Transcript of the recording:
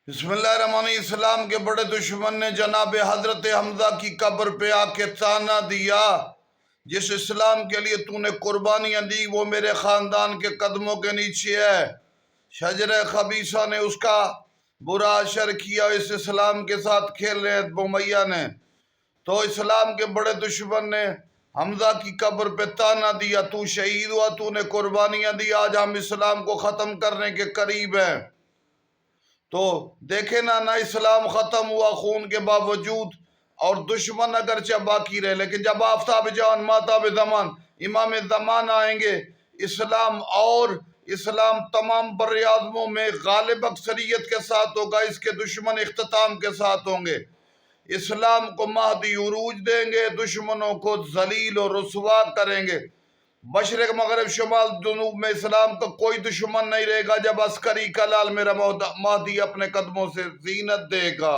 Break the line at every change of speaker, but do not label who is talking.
بسم اللہ الرحمن الرحیم۔ اسلام کے بڑے دشمن نے جناب حضرت حمزہ کی قبر پہ آ کے تانا دیا، جس اسلام کے لیے تو نے قربانیاں دی وہ میرے خاندان کے قدموں کے نیچے ہے۔ شجرہ خبیثہ نے اس کا برا اثر کیا، اس اسلام کے ساتھ کھیل رہے ہیں امیہ نے۔ تو اسلام کے بڑے دشمن نے حمزہ کی قبر پہ تانا دیا، تو شہید ہوا، تو نے قربانیاں دی، آج ہم اسلام کو ختم کرنے کے قریب ہیں۔ تو دیکھیں نہ اسلام ختم ہوا خون کے باوجود، اور دشمن اگرچہ باقی رہے، لیکن جب آفتاب جان ماتاب زمان امام زمان آئیں گے، اسلام تمام بر اعظموں میں غالب اکثریت کے ساتھ ہوگا، اس کے دشمن اختتام کے ساتھ ہوں گے۔ اسلام کو مہدی عروج دیں گے، دشمنوں کو ذلیل و رسوا کریں گے۔ مشرق مغرب شمال جنوب میں اسلام کا کوئی دشمن نہیں رہے گا جب عسکری کلال میرا مہدی اپنے قدموں سے زینت دے گا۔